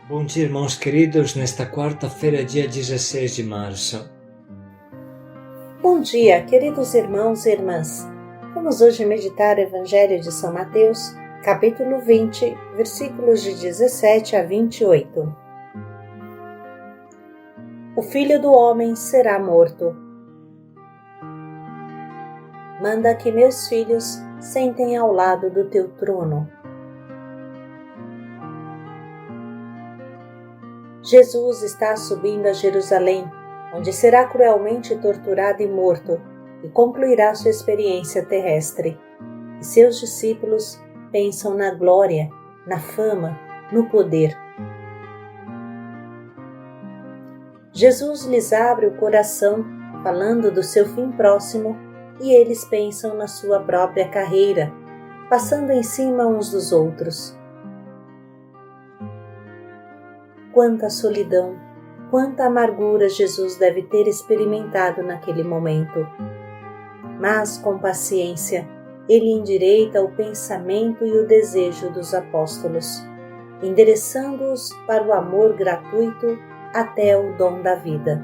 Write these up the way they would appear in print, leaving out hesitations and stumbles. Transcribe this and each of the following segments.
Bom dia, irmãos queridos, nesta quarta-feira, dia 16 de março. Bom dia, queridos irmãos e irmãs. Vamos hoje meditar o Evangelho de São Mateus, capítulo 20, versículos de 17 a 28. O Filho do Homem será morto. Manda que meus filhos sentem ao lado do teu trono. Jesus está subindo a Jerusalém, onde será cruelmente torturado e morto, e concluirá sua experiência terrestre. E seus discípulos pensam na glória, na fama, no poder. Jesus lhes abre o coração, falando do seu fim próximo, e eles pensam na sua própria carreira, passando em cima uns dos outros. Quanta solidão, quanta amargura Jesus deve ter experimentado naquele momento. Mas, com paciência, ele endireita o pensamento e o desejo dos apóstolos, endereçando-os para o amor gratuito até o dom da vida.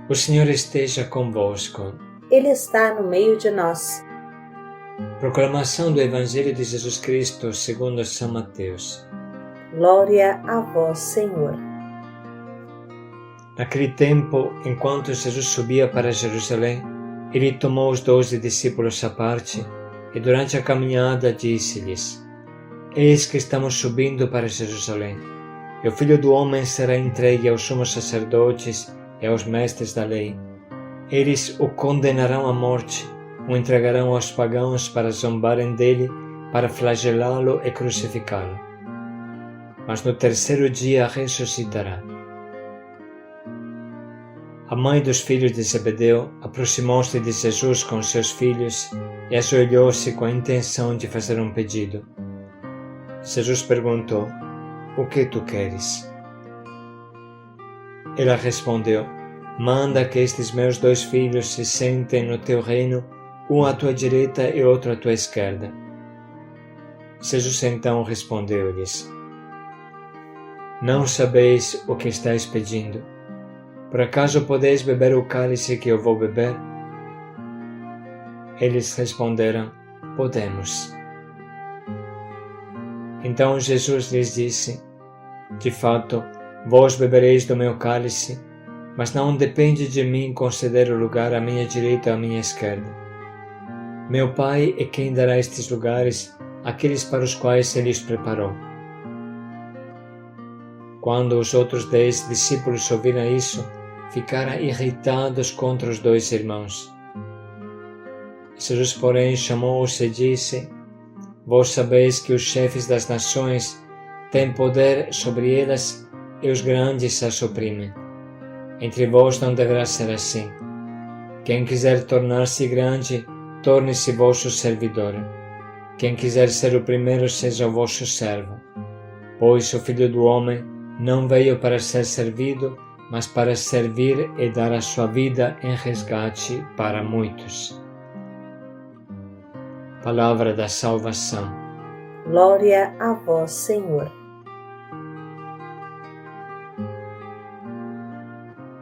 O Senhor esteja convosco. Ele está no meio de nós. Proclamação do Evangelho de Jesus Cristo segundo São Mateus. Glória a vós, Senhor. Naquele tempo, enquanto Jesus subia para Jerusalém, ele tomou os 12 discípulos à parte e durante a caminhada disse-lhes: Eis que estamos subindo para Jerusalém, e o Filho do Homem será entregue aos sumos sacerdotes e aos mestres da lei. Eles o condenarão à morte, o entregarão aos pagãos para zombarem dele, para flagelá-lo e crucificá-lo. Mas no terceiro dia ressuscitará. A mãe dos filhos de Zebedeu aproximou-se de Jesus com seus filhos e ajoelhou-se com a intenção de fazer um pedido. Jesus perguntou: O que tu queres? Ela respondeu: Manda que estes meus 2 filhos se sentem no teu reino, um à tua direita e outro à tua esquerda. Jesus então respondeu-lhes: Não sabeis o que estáis pedindo. Por acaso podeis beber o cálice que eu vou beber? Eles responderam: Podemos. Então Jesus lhes disse: De fato, vós bebereis do meu cálice, mas não depende de mim conceder o lugar à minha direita ou à minha esquerda. Meu Pai é quem dará estes lugares àqueles para os quais Ele os preparou. Quando os outros 10 discípulos ouviram isso, ficaram irritados contra os 2 irmãos. Jesus, porém, chamou-os e disse: Vós sabeis que os chefes das nações têm poder sobre elas e os grandes as oprimem. Entre vós não deverá ser assim. Quem quiser tornar-se grande, torne-se vosso servidor. Quem quiser ser o primeiro, seja o vosso servo. Pois o Filho do Homem não veio para ser servido, mas para servir e dar a sua vida em resgate para muitos. Palavra da salvação. Glória a vós, Senhor.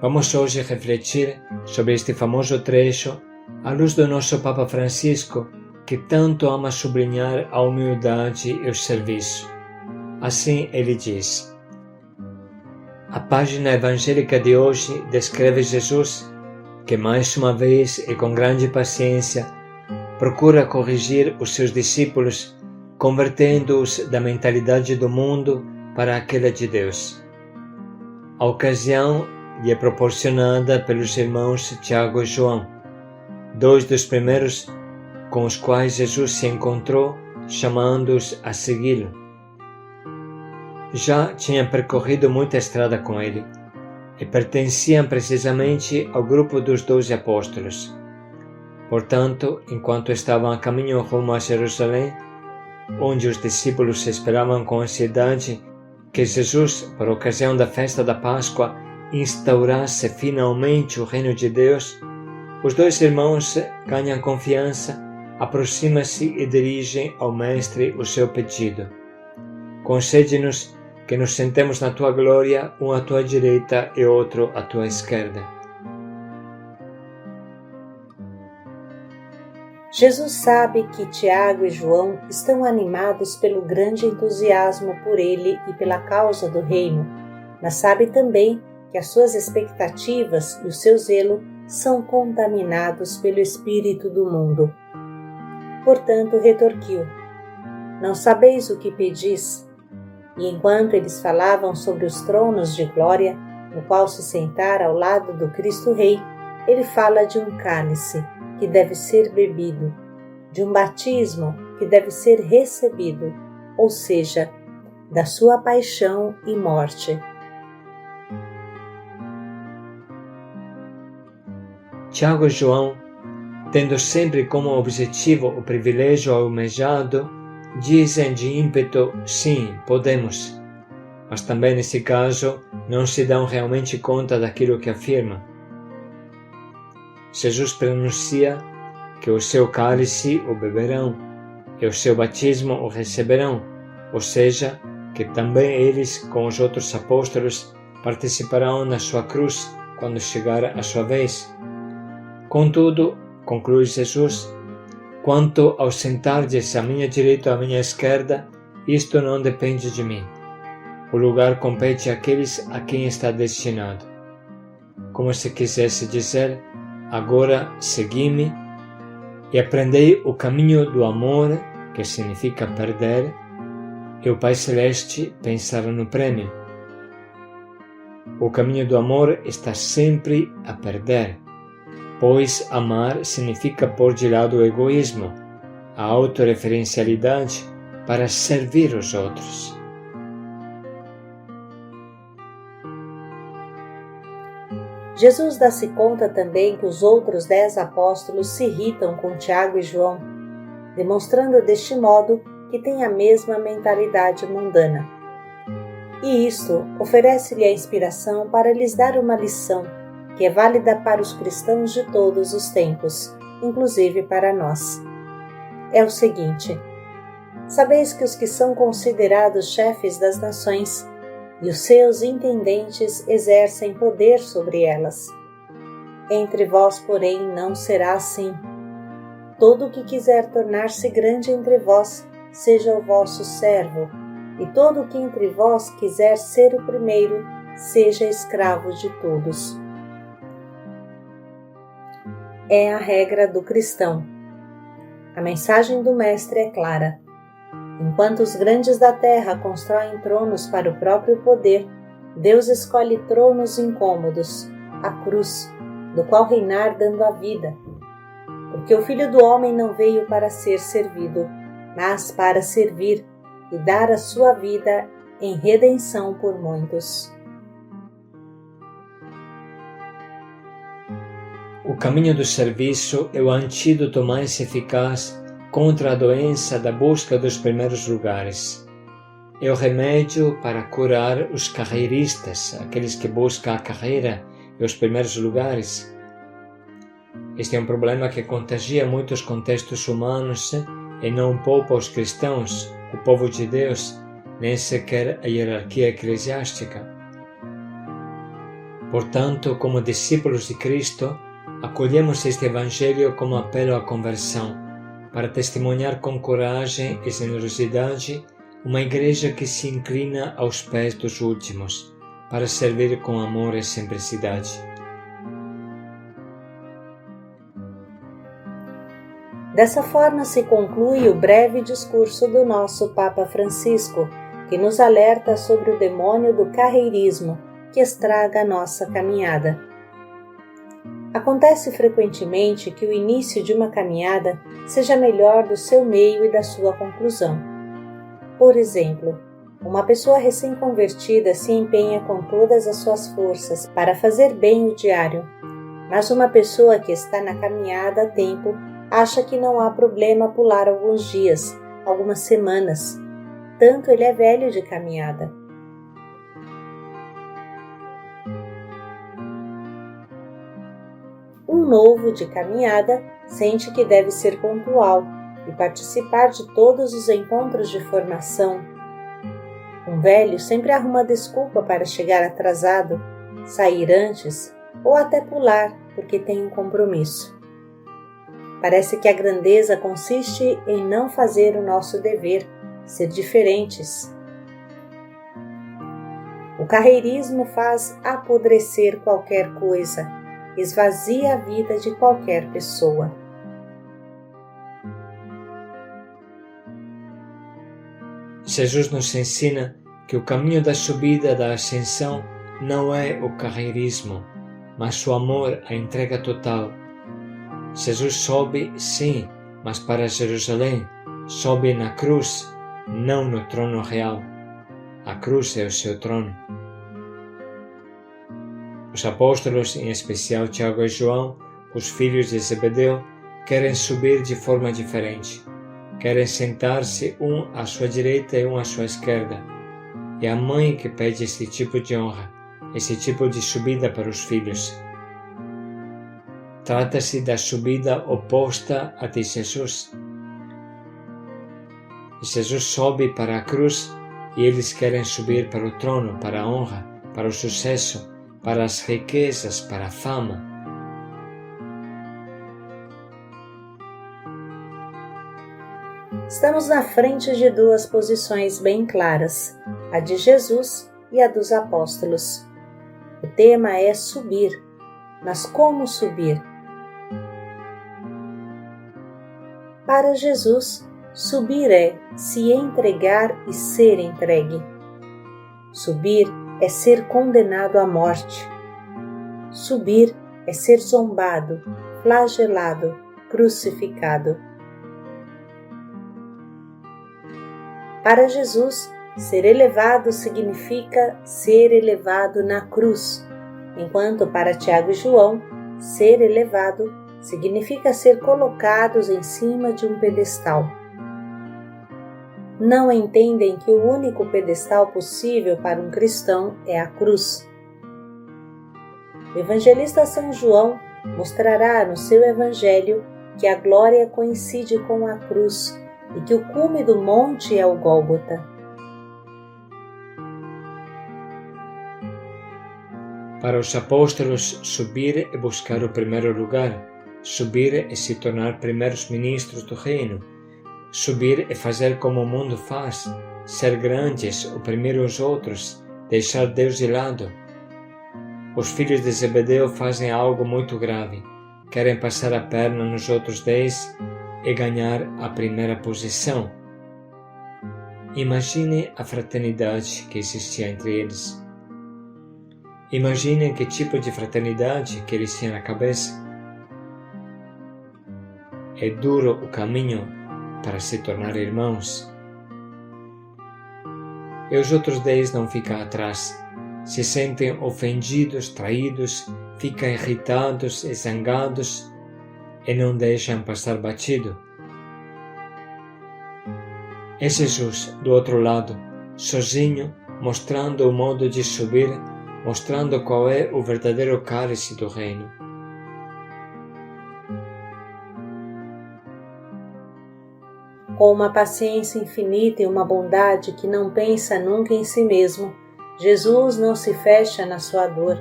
Vamos hoje refletir sobre este famoso trecho à luz do nosso Papa Francisco, que tanto ama sublinhar a humildade e o serviço. Assim ele diz: A página evangélica de hoje descreve Jesus, que mais uma vez e com grande paciência procura corrigir os seus discípulos, convertendo-os da mentalidade do mundo para aquela de Deus. A ocasião lhe é proporcionada pelos irmãos Tiago e João, 2 dos primeiros com os quais Jesus se encontrou, chamando-os a segui-lo. Já tinham percorrido muita estrada com ele e pertenciam precisamente ao grupo dos 12 apóstolos. Portanto, enquanto estavam a caminho rumo a Jerusalém, onde os discípulos esperavam com ansiedade que Jesus, por ocasião da festa da Páscoa, instaurasse finalmente o reino de Deus, os 2 irmãos ganham confiança aproxima-se e dirige ao Mestre o seu pedido. Concede-nos que nos sentemos na tua glória, um à tua direita e outro à tua esquerda. Jesus sabe que Tiago e João estão animados pelo grande entusiasmo por ele e pela causa do reino, mas sabe também que as suas expectativas e o seu zelo são contaminados pelo espírito do mundo. Portanto, retorquiu: Não sabeis o que pedis? E enquanto eles falavam sobre os tronos de glória, no qual se sentara ao lado do Cristo Rei, ele fala de um cálice que deve ser bebido, de um batismo que deve ser recebido, ou seja, da sua paixão e morte. Tiago e João, tendo sempre como objetivo o privilégio almejado, dizem de ímpeto: sim, podemos, mas também nesse caso não se dão realmente conta daquilo que afirmam. Jesus pronuncia que o seu cálice o beberão e o seu batismo o receberão, ou seja, que também eles, com os outros apóstolos, participarão na sua cruz quando chegar a sua vez. Contudo, conclui Jesus, quanto ao sentar-se à minha direita ou à minha esquerda, isto não depende de mim. O lugar compete àqueles a quem está destinado. Como se quisesse dizer: agora segui-me e aprendei o caminho do amor, que significa perder, e o Pai Celeste pensará no prêmio. O caminho do amor está sempre a perder, pois amar significa pôr de lado o egoísmo, a autorreferencialidade, para servir os outros. Jesus dá-se conta também que os outros 10 apóstolos se irritam com Tiago e João, demonstrando deste modo que têm a mesma mentalidade mundana. E isto oferece-lhe a inspiração para lhes dar uma lição que é válida para os cristãos de todos os tempos, inclusive para nós. É o seguinte: sabeis que os que são considerados chefes das nações e os seus intendentes exercem poder sobre elas. Entre vós, porém, não será assim. Todo o que quiser tornar-se grande entre vós, seja o vosso servo, e todo o que entre vós quiser ser o primeiro, seja escravo de todos. É a regra do cristão. A mensagem do Mestre é clara. Enquanto os grandes da terra constroem tronos para o próprio poder, Deus escolhe tronos incômodos, a cruz, do qual reinar dando a vida. Porque o Filho do Homem não veio para ser servido, mas para servir e dar a sua vida em redenção por muitos. O caminho do serviço é o antídoto mais eficaz contra a doença da busca dos primeiros lugares. É o remédio para curar os carreiristas, aqueles que buscam a carreira e os primeiros lugares. Este é um problema que contagia muitos contextos humanos e não poupa os cristãos, o povo de Deus, nem sequer a hierarquia eclesiástica. Portanto, como discípulos de Cristo, acolhemos este Evangelho como apelo à conversão, para testemunhar com coragem e generosidade uma igreja que se inclina aos pés dos últimos, para servir com amor e simplicidade. Dessa forma se conclui o breve discurso do nosso Papa Francisco, que nos alerta sobre o demônio do carreirismo que estraga a nossa caminhada. Acontece frequentemente que o início de uma caminhada seja melhor do seu meio e da sua conclusão. Por exemplo, uma pessoa recém-convertida se empenha com todas as suas forças para fazer bem o diário, mas uma pessoa que está na caminhada há tempo acha que não há problema pular alguns dias, algumas semanas, tanto ele é velho de caminhada. Um um novo de caminhada sente que deve ser pontual e participar de todos os encontros de formação. Um velho sempre arruma desculpa para chegar atrasado, sair antes ou até pular porque tem um compromisso. Parece que a grandeza consiste em não fazer o nosso dever, ser diferentes. O carreirismo faz apodrecer qualquer coisa, esvazia a vida de qualquer pessoa. Jesus nos ensina que o caminho da subida da ascensão não é o carreirismo, mas o amor, a entrega total. Jesus sobe, sim, mas para Jerusalém, sobe na cruz, não no trono real. A cruz é o seu trono. Os apóstolos, em especial Tiago e João, os filhos de Zebedeu, querem subir de forma diferente. Querem sentar-se um à sua direita e um à sua esquerda. É a mãe que pede esse tipo de honra, esse tipo de subida para os filhos. Trata-se da subida oposta à de Jesus. Jesus sobe para a cruz e eles querem subir para o trono, para a honra, para o sucesso, para as riquezas, para a fama. Estamos na frente de duas posições bem claras, a de Jesus e a dos apóstolos. O tema é subir, mas como subir? Para Jesus, subir é se entregar e ser entregue. Subir é ser condenado à morte. Subir é ser zombado, flagelado, crucificado. Para Jesus, ser elevado significa ser elevado na cruz, enquanto para Tiago e João, ser elevado significa ser colocados em cima de um pedestal. Não entendem que o único pedestal possível para um cristão é a cruz. O evangelista São João mostrará no seu evangelho que a glória coincide com a cruz e que o cume do monte é o Gólgota. Para os apóstolos, subir é buscar o primeiro lugar. Subir é se tornar primeiros ministros do reino. Subir é fazer como o mundo faz, ser grandes, oprimir os outros, deixar Deus de lado. Os filhos de Zebedeu fazem algo muito grave. Querem passar a perna nos outros 10 e ganhar a primeira posição. Imagine a fraternidade que existia entre eles. Imaginem que tipo de fraternidade que eles tinham na cabeça. É duro o caminho para se tornar irmãos. E os outros 10 não ficam atrás. Se sentem ofendidos, traídos, ficam irritados e zangados e não deixam passar batido. É Jesus do outro lado, sozinho, mostrando o modo de subir, mostrando qual é o verdadeiro cálice do reino. Com uma paciência infinita e uma bondade que não pensa nunca em si mesmo, Jesus não se fecha na sua dor,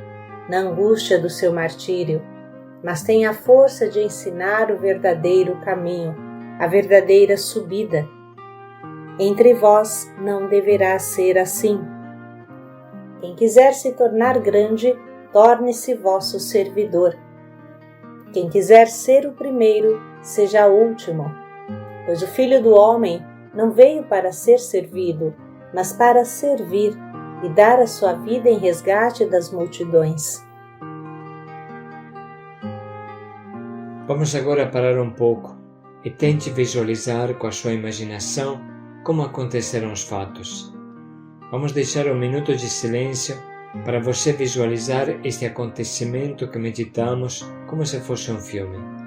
na angústia do seu martírio, mas tem a força de ensinar o verdadeiro caminho, a verdadeira subida. Entre vós não deverá ser assim. Quem quiser se tornar grande, torne-se vosso servidor. Quem quiser ser o primeiro, seja o último. Pois o Filho do Homem não veio para ser servido, mas para servir e dar a sua vida em resgate das multidões. Vamos agora parar um pouco e tente visualizar com a sua imaginação como aconteceram os fatos. Vamos deixar um minuto de silêncio para você visualizar este acontecimento que meditamos como se fosse um filme.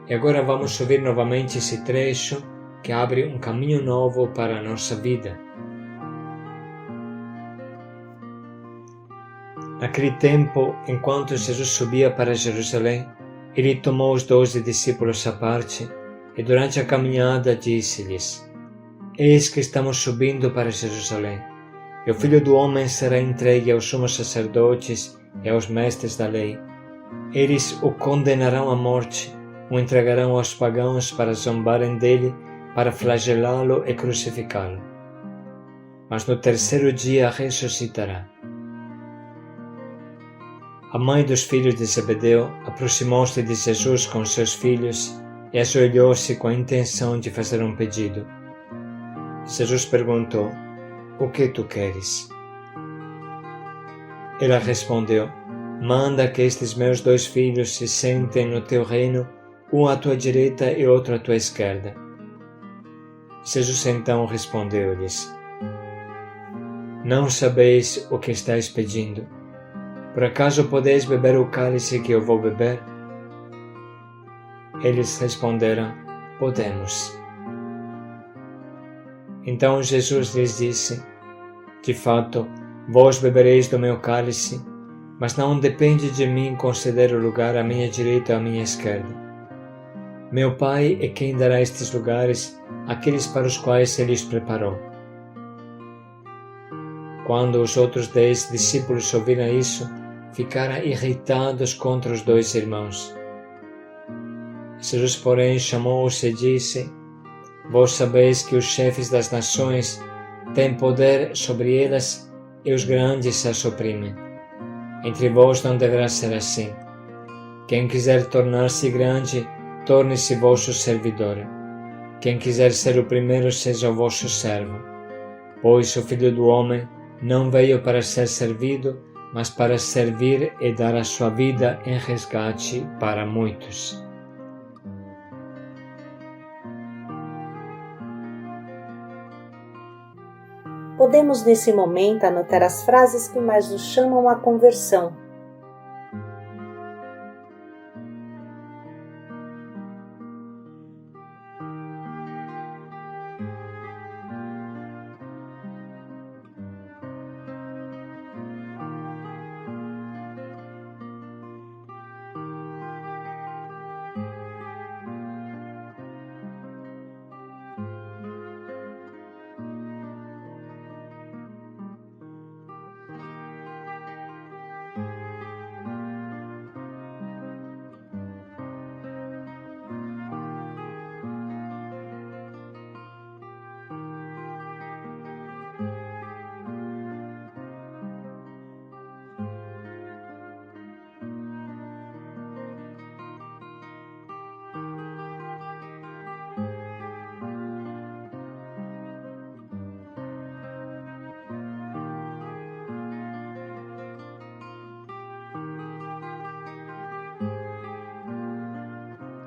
E agora vamos ouvir novamente esse trecho que abre um caminho novo para a nossa vida. Naquele tempo, enquanto Jesus subia para Jerusalém, ele tomou os 12 discípulos à parte e durante a caminhada disse-lhes: Eis que estamos subindo para Jerusalém, e o Filho do Homem será entregue aos sumos sacerdotes e aos mestres da lei. Eles o condenarão à morte, o entregarão aos pagãos para zombarem dele, para flagelá-lo e crucificá-lo. Mas no terceiro dia ressuscitará. A mãe dos filhos de Zebedeu aproximou-se de Jesus com seus filhos e ajoelhou-se com a intenção de fazer um pedido. Jesus perguntou: O que tu queres? Ela respondeu: Manda que estes meus 2 filhos se sentem no teu reino, um à tua direita e outro à tua esquerda. Jesus então respondeu-lhes: Não sabeis o que estáis pedindo. Por acaso podeis beber o cálice que eu vou beber? Eles responderam: Podemos. Então Jesus lhes disse: De fato, vós bebereis do meu cálice, mas não depende de mim conceder o lugar à minha direita ou à minha esquerda. Meu Pai é quem dará estes lugares àqueles para os quais Ele os preparou. Quando os outros 10 discípulos ouviram isso, ficaram irritados contra os 2 irmãos. Jesus, porém, chamou-os e disse: Vós sabeis que os chefes das nações têm poder sobre elas e os grandes as oprimem. Entre vós não deverá ser assim. Quem quiser tornar-se grande, torne-se vosso servidor. Quem quiser ser o primeiro, seja o vosso servo. Pois o Filho do Homem não veio para ser servido, mas para servir e dar a sua vida em resgate para muitos. Podemos nesse momento anotar as frases que mais nos chamam à conversão.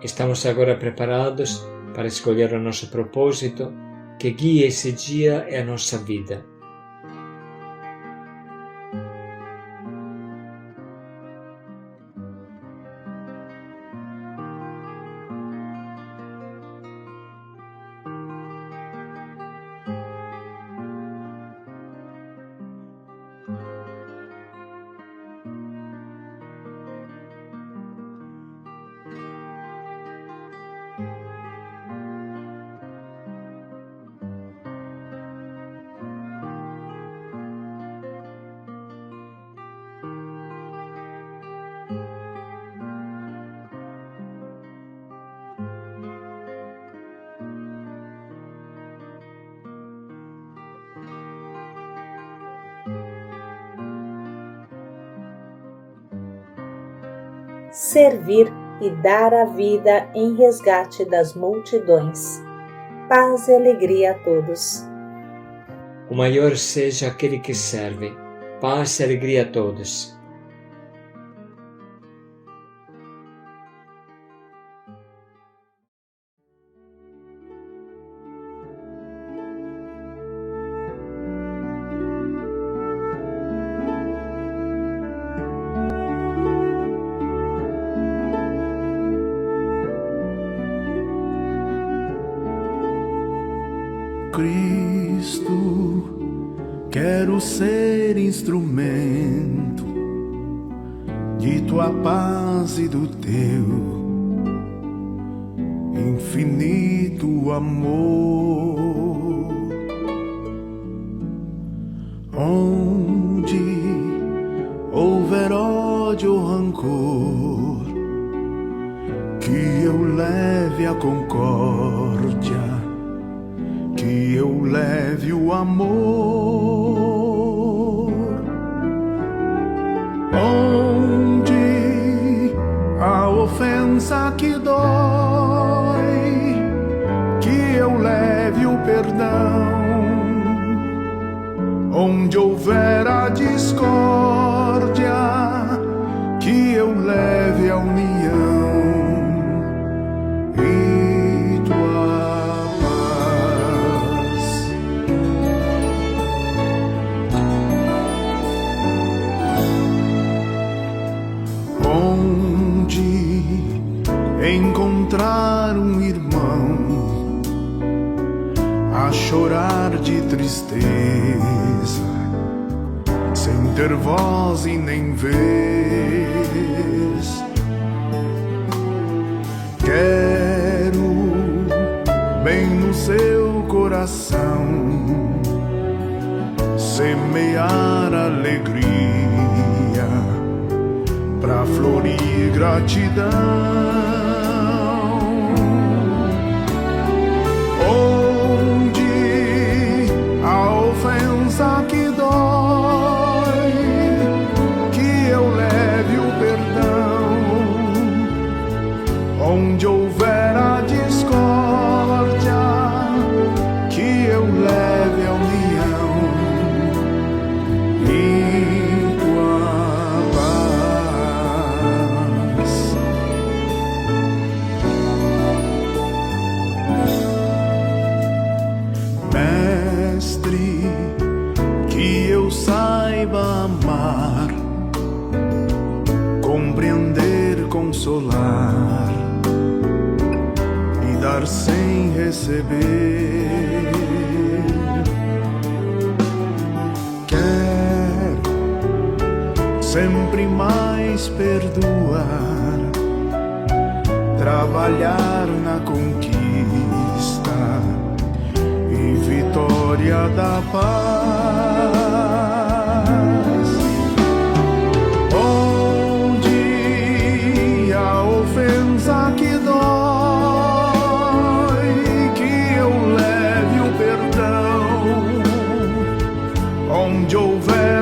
Estamos agora preparados para escolher o nosso propósito, que guia esse dia e a nossa vida. Servir e dar a vida em resgate das multidões. Paz e alegria a todos. O maior seja aquele que serve. Paz e alegria a todos. Quero ser instrumento de tua paz e do teu infinito amor. Onde houver ódio ou rancor, que eu leve a concórdia, que eu leve o amor. Onde a ofensa que dói, que eu leve o perdão. Onde houver a discórdia, que eu leve a união e tua paz. Onde encontrar um irmão a chorar de tristeza, sem ter voz e nem vez, quero bem no seu coração semear alegria pra florir gratidão. Ofensa que dói, que eu leve o perdão. Onde houver a discórdia, que eu leve a união e tua paz. Mestre, que eu saiba amar, compreender, consolar e dar sem receber. Quero sempre mais perdoar, trabalhar na conquista e vitória da paz. Onde a ofensa que dói, que eu leve o perdão. Onde houver